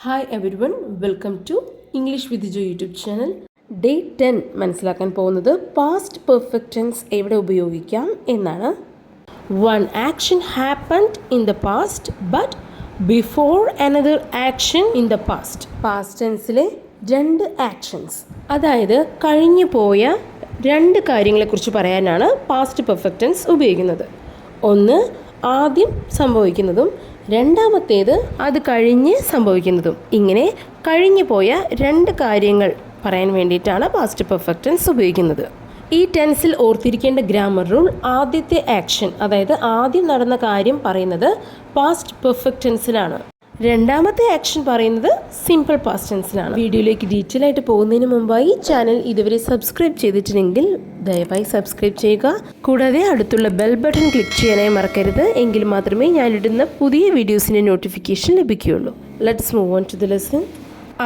Hi everyone, welcome to English with Jo YouTube channel. Day 10 മനസ്സിലാക്കാൻ പോകുന്നത് past perfect tense എവിടെ ഉപയോഗിക്കാം എന്നാണ്. One action happened in the past but before another action in the past. Past ടെൻസിലെ രണ്ട് actions, അതായത് കഴിഞ്ഞു പോയ രണ്ട് കാര്യങ്ങളെക്കുറിച്ച് പറയാനാണ് പാസ്റ്റ് പെർഫെക്റ്റ് ടെൻസ് ഉപയോഗിക്കുന്നത്. ഒന്ന് ആദ്യം സംഭവിക്കുന്നതും രണ്ടാമത്തേത് അത് കഴിഞ്ഞ് സംഭവിക്കുന്നതും. ഇങ്ങനെ കഴിഞ്ഞു പോയ രണ്ട് കാര്യങ്ങൾ പറയാൻ വേണ്ടിയിട്ടാണ് പാസ്റ്റ് പെർഫെക്റ്റ് ടെൻസ് ഉപയോഗിക്കുന്നത്. ഈ ടെൻസിൽ ഓർത്തിരിക്കേണ്ട ഗ്രാമർ റൂൾ, ആദ്യത്തെ ആക്ഷൻ അതായത് ആദ്യം നടന്ന കാര്യം പറയുന്നത് പാസ്റ്റ് പെർഫെക്റ്റ് ടെൻസിലാണ്. രണ്ടാമത്തെ ആക്ഷൻ പറയുന്നത് സിമ്പിൾ പാസ്റ്റ് ടെൻസിലാണ്. വീഡിയോയിലേക്ക് ഡീറ്റെയിൽ ആയിട്ട് പോകുന്നതിന് മുമ്പായി ചാനൽ ഇതുവരെ സബ്സ്ക്രൈബ് ചെയ്തിട്ടുണ്ടെങ്കിൽ ദയവായി സബ്സ്ക്രൈബ് ചെയ്യുക. കൂടാതെ അടുത്തുള്ള ബെൽ ബട്ടൺ ക്ലിക്ക് ചെയ്യാനായി മറക്കരുത്. എങ്കിൽ മാത്രമേ ഞാനിടുന്ന പുതിയ വീഡിയോസിൻ്റെ നോട്ടിഫിക്കേഷൻ ലഭിക്കുകയുള്ളൂ. Let's move on to the lesson.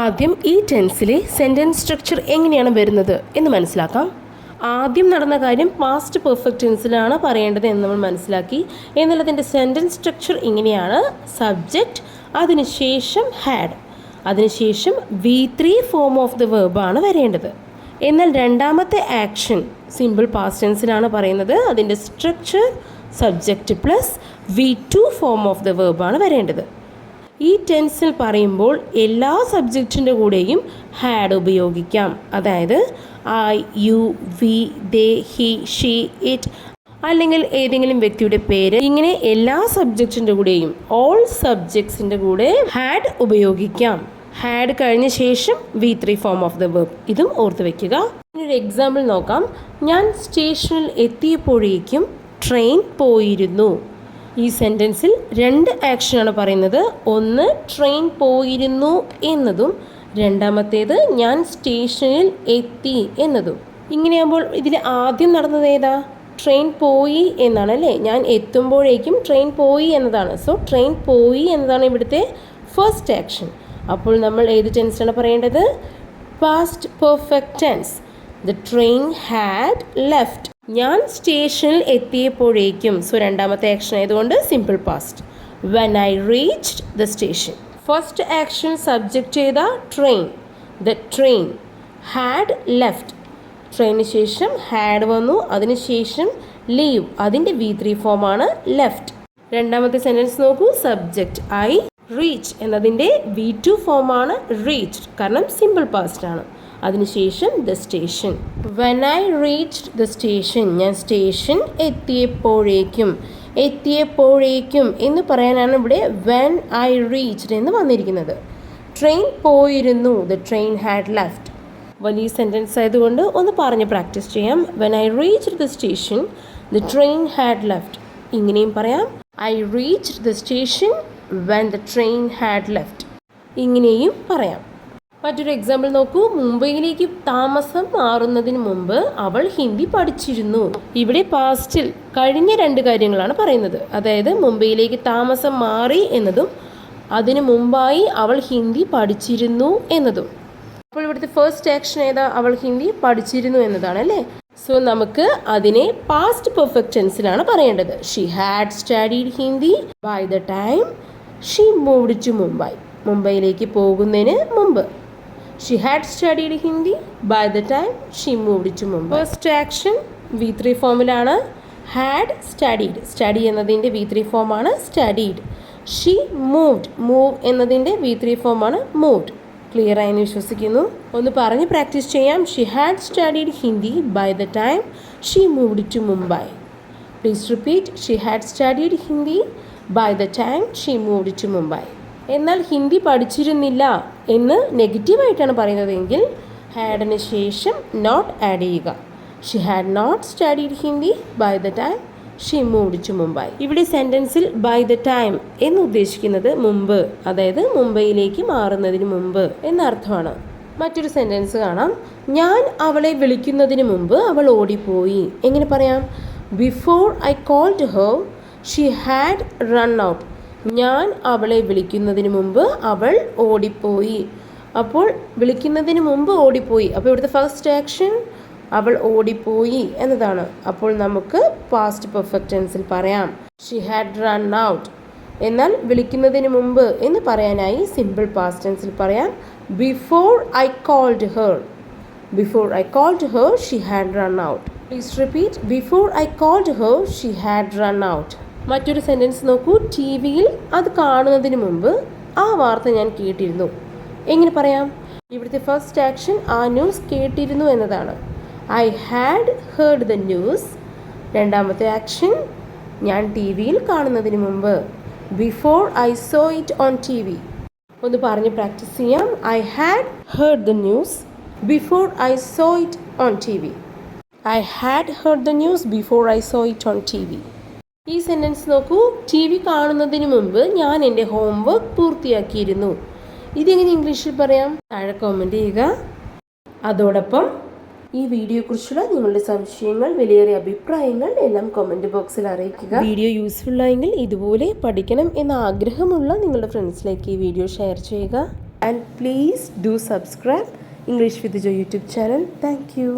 ആദ്യം ഈ ടെൻസിലെ സെൻറ്റൻസ് സ്ട്രക്ചർ എങ്ങനെയാണ് വരുന്നത് എന്ന് മനസ്സിലാക്കാം. ആദ്യം നടന്ന കാര്യം പാസ്റ്റ് പെർഫെക്റ്റ് ടെൻസിലാണ് പറയേണ്ടത് എന്ന് നമ്മൾ മനസ്സിലാക്കി. എന്നാൽ അതിൻ്റെ സെൻറ്റൻസ് സ്ട്രക്ചർ ഇങ്ങനെയാണ്: സബ്ജക്റ്റ്, അതിനുശേഷം ഹാഡ്, അതിനുശേഷം V3 ഫോം ഓഫ് ദ വെർബാണ് വരേണ്ടത്. എന്നാൽ രണ്ടാമത്തെ ആക്ഷൻ സിമ്പിൾ പാസ്റ്റ് ടെൻസിലാണ് പറയുന്നത്. അതിൻ്റെ structure subject plus V2 form of the വെർബാണ് വരേണ്ടത്. ഈ ടെൻസിൽ പറയുമ്പോൾ എല്ലാ സബ്ജക്റ്റിൻ്റെ കൂടെയും ഹാഡ് ഉപയോഗിക്കാം. അതായത് I, you, we, they, he, she, it അല്ലെങ്കിൽ ഏതെങ്കിലും വ്യക്തിയുടെ പേര്, ഇങ്ങനെ എല്ലാ സബ്ജക്റ്റിൻ്റെ കൂടെയും ഓൾ സബ്ജക്ട്സിൻ്റെ കൂടെ ഹാഡ് ഉപയോഗിക്കാം. ഹാഡ് കഴിഞ്ഞ ശേഷം V3 form of the verb. ഇതും ഓർത്ത് വയ്ക്കുക. ഒരു എക്സാമ്പിൾ നോക്കാം. ഞാൻ സ്റ്റേഷനിൽ എത്തിയപ്പോഴേക്കും ട്രെയിൻ പോയിരുന്നു. ഈ സെൻറ്റൻസിൽ രണ്ട് ആക്ഷനാണ് പറയുന്നത്. ഒന്ന് ട്രെയിൻ പോയിരുന്നു എന്നതും രണ്ടാമത്തേത് ഞാൻ സ്റ്റേഷനിൽ എത്തി എന്നതും. ഇങ്ങനെയാകുമ്പോൾ ഇതിൽ ആദ്യം നടന്നത് ഏതാ? ട്രെയിൻ പോയി എന്നാണ് അല്ലേ? ഞാൻ എത്തുമ്പോഴേക്കും ട്രെയിൻ പോയി എന്നതാണ്. സോ ട്രെയിൻ പോയി എന്നതാണ് ഇവിടുത്തെ ഫസ്റ്റ് ആക്ഷൻ. അപ്പോൾ നമ്മൾ ഏത് ടെൻസാണ് പറയേണ്ടത്? Past perfect tense. The train had left. ഞാൻ സ്റ്റേഷനിൽ എത്തിയപ്പോഴേക്കും. സോ രണ്ടാമത്തെ ആക്ഷൻ ആയതുകൊണ്ട് simple past. When I reached the station. First action subject ചെയ്ത train. The train had left. ട്രെയിനിന് ശേഷം ഹാഡ് വന്നു, അതിനുശേഷം ലീവ്, അതിൻ്റെ V3 ഫോമാണ് ലെഫ്റ്റ്. രണ്ടാമത്തെ സെൻറ്റൻസ് നോക്കൂ. സബ്ജക്റ്റ് ഐ, റീച്ച് എന്നതിൻ്റെ V2 ഫോമാണ് റീച്ച്ഡ്, കാരണം സിമ്പിൾ പാസ്റ്റ് ആണ്. അതിനുശേഷം the station. When I reached the station. ഞാൻ സ്റ്റേഷൻ എത്തിയപ്പോഴേക്കും. എത്തിയപ്പോഴേക്കും എന്ന് പറയാനാണ് ഇവിടെ വെൻ ഐ റീച്ച്ഡ് എന്ന് വന്നിരിക്കുന്നത്. ട്രെയിൻ പോയിരുന്നു. The train had left. വലിയ സെൻറ്റൻസ് ആയതുകൊണ്ട് ഒന്ന് പറഞ്ഞ് പ്രാക്ടീസ് ചെയ്യാം. When I reached the station the train had left. ഇങ്ങനെയും പറയാം. I reached the station when the train had left. ഇങ്ങനെയും പറയാം. മറ്റൊരു എക്സാമ്പിൾ നോക്കൂ. മുംബൈയിലേക്ക് താമസം മാറുന്നതിന് മുമ്പ് അവൾ ഹിന്ദി പഠിച്ചിരുന്നു. ഇവിടെ പാസ്റ്റിൽ കഴിഞ്ഞ രണ്ട് കാര്യങ്ങളാണ് പറയുന്നത്. അതായത് മുംബൈയിലേക്ക് താമസം മാറി എന്നതും അതിനു മുമ്പായി അവൾ ഹിന്ദി പഠിച്ചിരുന്നു എന്നതും. അപ്പോൾ ഇവിടുത്തെ ഫസ്റ്റ് ആക്ഷൻ ഏതാ? അവൾ ഹിന്ദി പഠിച്ചിരുന്നു എന്നതാണ് അല്ലേ? സോ നമുക്ക് അതിനെ പാസ്റ്റ് പെർഫെക്റ്റ് ടെൻസിലാണ് പറയേണ്ടത്. She had studied Hindi by the time she moved to Mumbai. മുംബൈയിലേക്ക് പോകുന്നതിന് മുമ്പ്. She had studied Hindi by the time she moved to Mumbai. First action V3 ഫോമിലാണ്. Had studied. സ്റ്റഡി എന്നതിൻ്റെ V3 ഫോമാണ് സ്റ്റഡീഡ്. She moved. മൂവ് എന്നതിൻ്റെ V3 ഫോമാണ് മൂവ്ഡ്. ക്ലിയർ ആയെന്ന് വിശ്വസിക്കുന്നു. ഒന്ന് പറഞ്ഞ് പ്രാക്ടീസ് ചെയ്യാം. She had studied Hindi by the time she moved to Mumbai. Please repeat. She had studied Hindi by the time she moved to Mumbai. എന്നാൽ ഹിന്ദി പഠിച്ചിരുന്നില്ല എന്ന് നെഗറ്റീവായിട്ടാണ് പറയുന്നതെങ്കിൽ ഹാഡിന് ശേഷം നോട്ട് ആഡ് ചെയ്യുക. She had not studied Hindi by the time she moved to Mumbai. ഇവിടെ സെൻറ്റൻസിൽ ബൈ ദ ടൈം എന്ന് ഉദ്ദേശിക്കുന്നത് മുമ്പ്, അതായത് മുംബൈയിലേക്ക് മാറുന്നതിന് മുമ്പ് എന്നർത്ഥമാണ്. മറ്റൊരു സെൻറ്റൻസ് കാണാം. ഞാൻ അവളെ വിളിക്കുന്നതിന് മുമ്പ് അവൾ ഓടിപ്പോയി. എങ്ങനെ പറയാം? Before I called her she had run out. ഞാൻ അവളെ വിളിക്കുന്നതിന് മുമ്പ് അവൾ ഓടിപ്പോയി. അപ്പോൾ വിളിക്കുന്നതിന് മുമ്പ് ഓടിപ്പോയി. അപ്പോൾ ഇവിടുത്തെ ഫസ്റ്റ് ആക്ഷൻ അവൾ ഓടിപ്പോയി എന്നതാണ്. അപ്പോൾ നമുക്ക് പാസ്റ്റ് പെർഫെക്റ്റ് ടെൻസിൽ പറയാം ഷീ ഹാഡ് റൺ ഔട്ട്. എന്നാൽ വിളിക്കുന്നതിന് മുമ്പ് എന്ന് പറയാനായി സിമ്പിൾ പാസ്റ്റ് ടെൻസിൽ പറയാം before I called her. Before I called her she had run out. Please repeat. Before I called her she had run out. മറ്റൊരു സെൻറ്റൻസ് നോക്കൂ. T വിയിൽ അത് കാണുന്നതിന് മുമ്പ് ആ വാർത്ത ഞാൻ കേട്ടിരുന്നു. എങ്ങനെ പറയാം? ഇവിടുത്തെ ഫസ്റ്റ് ആക്ഷൻ ആ ന്യൂസ് കേട്ടിരുന്നു എന്നതാണ്. I had heard the news. രണ്ടാമത്തെ ആക്ഷൻ ഞാൻ ടി വിയിൽ കാണുന്നതിന് മുമ്പ്. Before I saw it on T V. ഒന്ന് പറഞ്ഞ് പ്രാക്ടീസ് ചെയ്യാം. I had heard the news before I saw it on T V. I had heard the news before I saw it on T V. ഈ sentence നോക്കൂ. T V കാണുന്നതിന് മുമ്പ് ഞാൻ എൻ്റെ homework പൂർത്തിയാക്കിയിരുന്നു. ഇതെങ്ങനെ ഇംഗ്ലീഷിൽ പറയാം? താഴെ കമൻറ്റ് ചെയ്യുക. അതോടൊപ്പം ഈ വീഡിയോയെക്കുറിച്ചുള്ള നിങ്ങളുടെ സംശയങ്ങൾ, വിലയേറിയ അഭിപ്രായങ്ങൾ എല്ലാം കമൻറ്റ് ബോക്സിൽ അറിയിക്കുക. വീഡിയോ യൂസ്ഫുൾ ആയെങ്കിൽ ഇതുപോലെ പഠിക്കണം എന്ന ആഗ്രഹമുള്ള നിങ്ങളുടെ ഫ്രണ്ട്സിലേക്ക് ഈ വീഡിയോ ഷെയർ ചെയ്യുക. And please do subscribe English with Jo YouTube channel. Thank U.